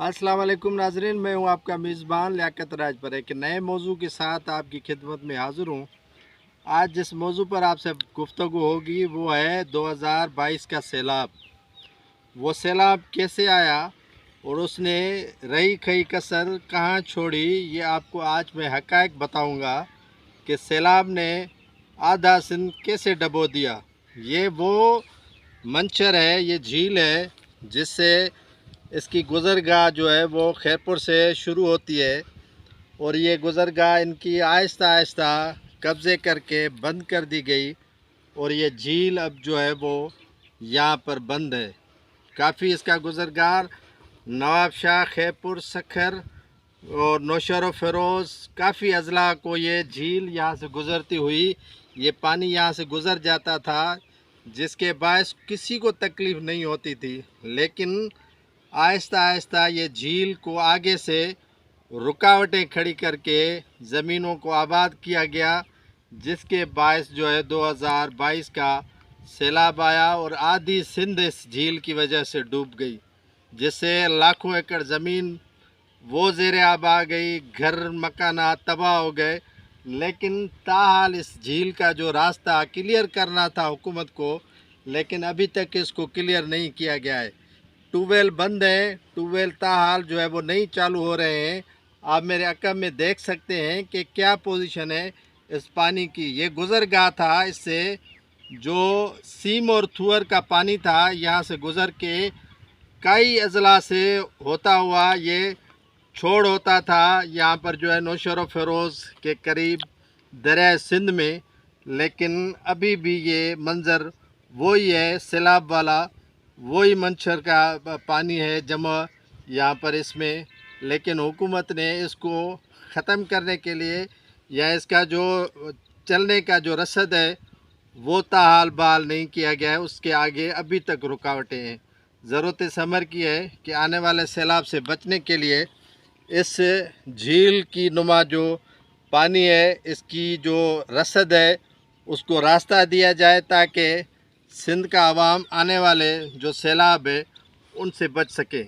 अस्सलाम वालेकुम नाजरीन, मैं हूं आपका मेज़बान लियाकत राज पर एक नए मौजू के साथ आपकी खिदमत में हाज़िर हूं। आज जिस मौजू पर आपसे गुफ्तगू होगी वो है 2022 का सैलाब। वो सैलाब कैसे आया और उसने रही खई कसर कहां छोड़ी, ये आपको आज मैं हक़ाइक़ बताऊंगा कि सैलाब ने आधा सिंध कैसे डबो दिया। ये वो मंचर है, ये झील है जिससे इसकी गुज़रगाह जो है वो खैरपुर से शुरू होती है और ये गुज़रगाह इनकी आहिस्ता आहिस्ता कब्ज़े करके बंद कर दी गई और ये झील अब जो है वो यहाँ पर बंद है। काफ़ी इसका गुज़रगाह नवाब शाह, खैरपुर, सखर और नौशहर फ़िरोज़ काफ़ी अज़ला को ये झील यहाँ से गुज़रती हुई ये पानी यहाँ से गुज़र जाता था, जिसके बायस किसी को तकलीफ़ नहीं होती थी। लेकिन आहिस्ता आहिस्ता ये झील को आगे से रुकावटें खड़ी करके ज़मीनों को आबाद किया गया, जिसके बायस जो है 2022 का सैलाब आया और आधी सिंध इस झील की वजह से डूब गई, जिससे लाखों एकड़ ज़मीन वो ज़ेर आब आ गई, घर मकाना तबाह हो गए। लेकिन ताहाल इस झील का जो रास्ता क्लियर करना था हुकूमत को, लेकिन अभी तक इसको क्लियर नहीं किया गया है। ट्यूबवेल बंद है, ट्यूबवेल ताहाल जो है वो नहीं चालू हो रहे हैं। आप मेरे अकब में देख सकते हैं कि क्या पोजीशन है इस पानी की। ये गुज़रगाह था, इससे जो सीम और थुअर का पानी था यहाँ से गुज़र के कई अजला से होता हुआ ये छोड़ होता था यहाँ पर जो है नौशहर फ़िरोज़ के करीब दरिया सिंध में। लेकिन अभी भी ये मंज़र वही है, सैलाब वाला वही मंचर का पानी है जमा यहाँ पर इसमें। लेकिन हुकूमत ने इसको ख़त्म करने के लिए या इसका जो चलने का जो रसद है वो ताहाल बहाल नहीं किया गया है। उसके आगे अभी तक रुकावटें हैं। ज़रूरत इस अमर की है कि आने वाले सैलाब से बचने के लिए इस झील की नुमा जो पानी है, इसकी जो रसद है उसको रास्ता दिया जाए ताकि सिंध का आवाम आने वाले जो सैलाब है उनसे बच सके।